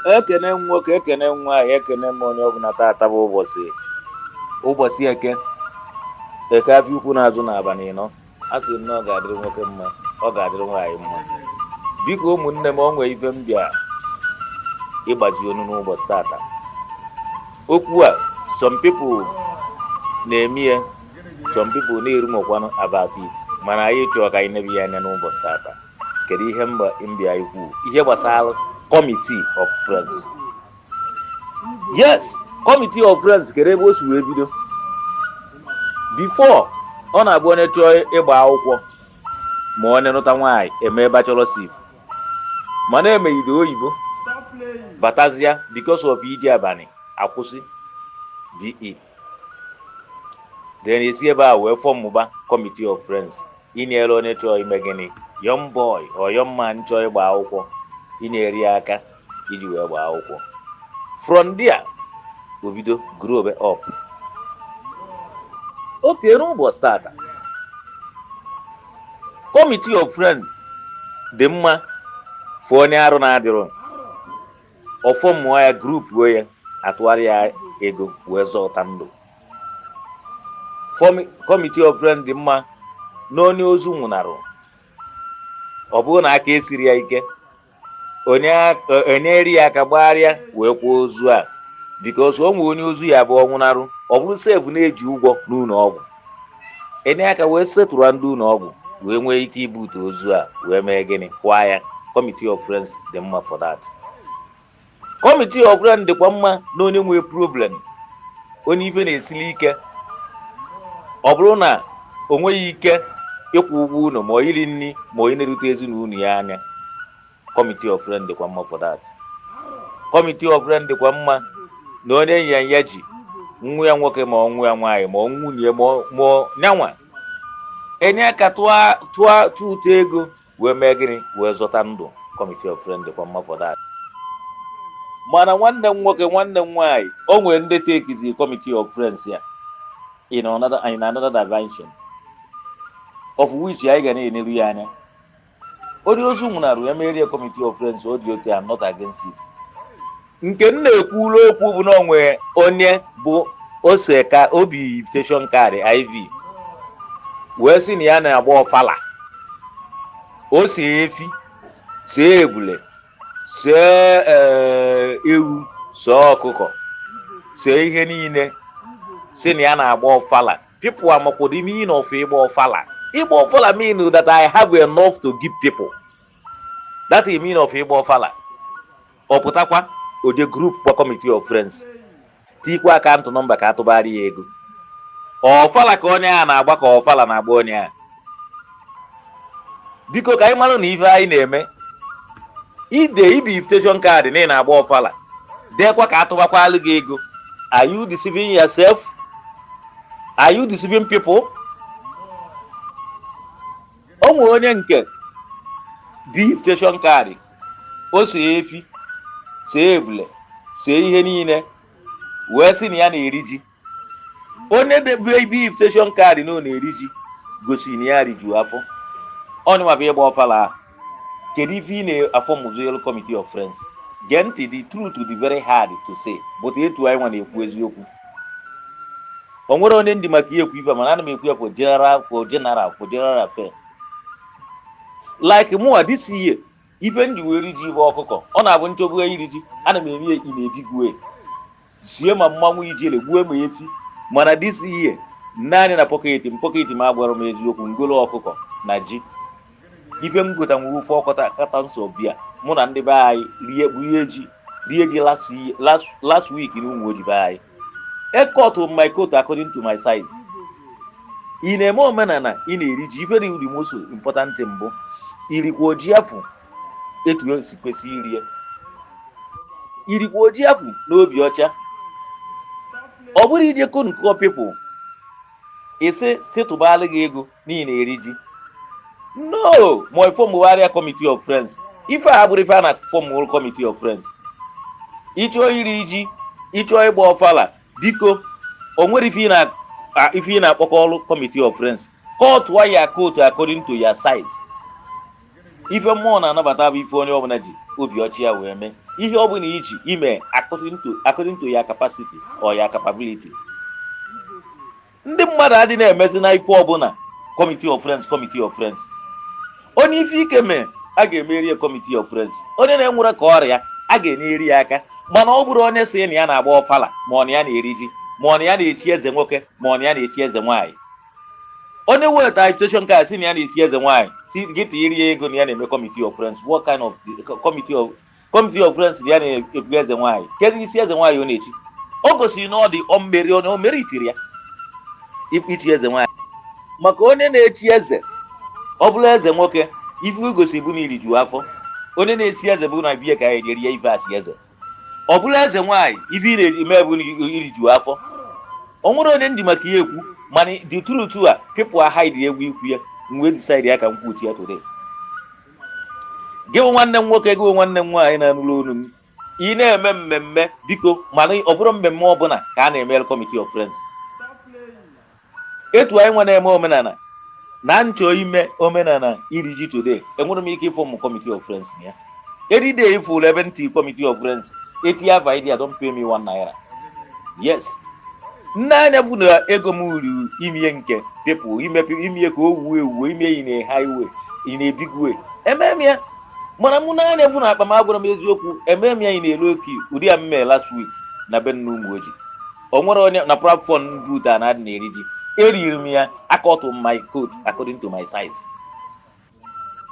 ekene nwoke ekene nwaanyị ekene m onye ọbụla tata bụ ụbọchị eke afọ ukwu na-azụ n'abalị ịnọ. A sị m na ọ ga-adịrị nwoke mma, ọ ga-adịrị nwaanyị mma. Biko ụmụnne m, o nwee ife m bịa ịgbazi onu n'ụbọchị tata. Okwu a some people na-eme ya, some people na-erumokwanụ about it, mana anyị chọrọ ka anyị nebe ya anya n'ụbọchị tata. Kedu ihe mbịa ikwu ihe gbasara committee of friends? Yes, committee of friends kere ebe o si wee bido. Before, ọ na-abụ onye chọọ ịgba akwụkwọ ma onye nụta nwaanyị eme bachelorship, mana emeghide oyibo batazia because of iji abalị akwụsị BE. Then esi ebe a wee fọmụba committee of friends inyere onye chọọ ime gịnị, young boy or young man chọọ ịgba akwụkwọ, inyere ya aka iji wee gbaa akwụkwọ. From there, obido grow up. Okay, n'ụbọchị tata, committee of friends dị mma fụ onye arụ na-adịrọ, ọfọmụọ ya group wee atụgharị ya ego wee zọta ndụ. Committee of friends dị mma na onye ozu nwụnarụ, ọ bụrụ na aka esiri ya ike, onye eri ya aka gbagharịa wee kwụọ ozu a, because o nwee onye ozu ya bụ ọnwụnarụ, ọ bụrụ sefu na-eji ụgwọ n'ụlọ ọgwụ, enye aka wee setụrụ ndị ụlọ ọgwụ wee nwee ike ibute ozu a wee mee gịnị, kwa ya. Committee of friends dị mma for that. Committee of friends dịkwa mma na onye nwee problem, onye ife na-esili ike, ọ bụrụ na o nweghị ike ịkwụ ụgwọ ụlọ ma iri nri ma onye na-erute ezinụlọ ya anya. Committee of friends dịkwa mma for that. Committee of friends dịkwa mma na onye nyanya ji nwa ya nwoke ma nwa ya nwaanyị ma nwunye ma nyanwa enye aka tụọ ụtọ ego wee mee gịnị, wee zọta ndụ. Committee of friends dịkwa mma for that. Mana nwanne m nwoke nwanne m nwaanyị, o nwere ndị tekizi committee of friends ya in another dimension of which anyị ga na-eneru ya anya. Onye ozu nwụnarụ ya merie committee of friends, o dị oke, I'm not against it. Nke m na-ekwuru okwu bụ na onwe onye bụ ose ka obi invitation card IV wee sị na ya na-agba ọfala, o see efi, see ebule, see ewu, see ọkụkọ, see ihe niile, sị na ya na-agba ọfala. People amakwa the meaning of ịgba ọfala. Ịgba ọfala mean that I have enough to give people. That's the meaning of ịgba ọfala. Ọ pụtakwa oje group kwa committee of friends, tikwa akaụntụ nọmba ka atụbara ya ego. Ọfala ka onye a na-agba ka ọfala na-agba onye a. Biko ka anyị marụ na ife anyị na-eme ide ibi invitation card na ị na-agba ọfala, dekwa ka atụbakwalụ gị ego. Are you deceiving yourself? Are you deceiving people? O nwere onye nke bi invitation card, o see efi, see ebule, see ihe niile, wee sị na ya na-eri ji. Onye debe bi invitation card na ọ na-eri ji gosi na ya riju afọ. Onye ma bụ ịgba ọfala. Kedu ife ị na-afọ mụzụ committee of friends? Gee ntị, the truth will be very hard to say, but etu anyị nwa na-ekwu eziokwu. O nwere onye ndị maka ihe ekwu ife, mana ana m ekwu ya for general affair. Like mụa this year, ife nji wee ri ji bụ ọkụkọ, ọ na-abụ nchọbụ iri ji, ana m eme ị na-ebigwe sie ma mmanwụ ijele gbuo ma efi. Mana this year, naanị na pocket m agbara m eziokwu, ngolo ọkụkọ na ji. Ife m gota nwere ofe ọkọta kata nsọ bịa, mụ na ndị be anyị rie ji last week na ụmụ oji be anyị. I cut my coat according to my size. Ị na-eme omenala ị na-eri ji, ife dị most important mbụ irikwa oji afụ etu o si kwesị irie. Irikwa oji afụ n'obi ọcha. Ọ bụrụ ije konkọ people ese setụbalụ gị ego n'ihi na eri ji. No, my form warrior committee of friends. If I have referred a form committee of friends, ịchọ iri ji, ịchọ ịgba ọfala, biko o nwere ife na akpọkọlụ committee of friends. Cut wire coat according to your size. Ife mmụọ na-anabata bụ ife onye ọbụla ji obi ọchị ya wee mee. ihe ọ bụla iji ime according to your capacity or your capability. Ndị mmadụ adị na-emezi na ife ọbụla committee of friends. Onye ife ike mee a ga-emeri ya committee of friends. Onye na-enwere ka ọrịa a ga-enyeri ya aka, mana ọ bụrụ onye sị na ya na-agba ọfala ma ọ na ya na-eri ji ma ọ na ya na-echi eze nwoke ma ọ na ya na-echi eze nwaanyị. Onye weta invitation card si na ya na-esi eze nwaanyị si gị tinyere ya ego na ya na-eme committee of friends. What kind of committee of friends ya na-ebu eze nwaanyị? Kedu isi eze nwaanyị ọ na-echi? O gosiri na ọ dị o meritiri ya ichi eze nwaanyị. Maka onye na-echi eze ọ bụla eze nwoke ife ugosi bụ na iri ju afọ. Onye na-esi eze bụ na biye ka ya eri ya ife asị eze. Ọ bụla eze nwaanyị ife ị na-eme bụ na iri ju afọ. O nwere onye ndị maka ihe ekwu, mana the truth a people are hide egwu ikwu ya mgbe decide ya ka m kwuchi ya today. Gị nwanne m nwoke, gị nwanne m nwaanyị na-anụrụ olu m, ị na-eme mmemme biko mana ọ bụrụ mmemme ọbụla ka a na-eme committee of friends. Etu anyị nwe na-eme omenala na nchọ ime omenala iri ji today, enwere m ike ịfụ m committee of friends ya. Every day ifụ ebe ntị committee of friends, eti ava idea don't pay me 1 naira. Yes. Nne anya bụ na ego m uru ime nke people ime ka o wuo ewu ime yi na highway in a big way. Ememe ya mana mụ na anya bụ na akpa m agwara m eziokwu, ememe ya na-elu oke ụdị ya mme last week na be nnu ụmụ ojii. O nwere onye na platform boot a na-adị na-eri ji. Eriri m ya akọtụ my coat according to my size.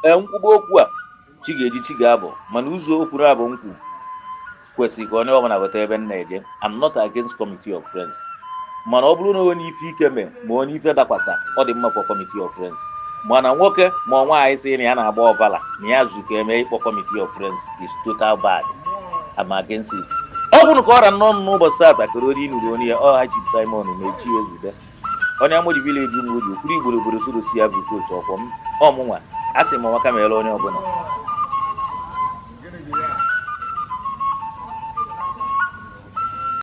Nkwuba okwu a chi ga-eji chi ga-abụ, mana ụzọ okwu abụ nkwu kwesịrị ka onye ọbụla weta ebe m na-eje. I'm not against committee of friends. Mana ọ bụrụ na onye ife ike mee ma onye ife dakwasa, ọ dị mma for committee of friends. Mana nwoke ma nwaanyị sị na ya na-agba ọvala na ya zụka eme ịkpọ committee of friends is total bad. I'm against it. Ọ bụrụ ka ọra nnọọ n'ụbọchị ata kere onye inuru onye ya ọha Chief Simon na-echi ezude onye amụji village ụmụ oji okwuru igboro soro si ya bụ coach ọkwọ m ọmụnwa a sị m nwaka mere onye ọbụla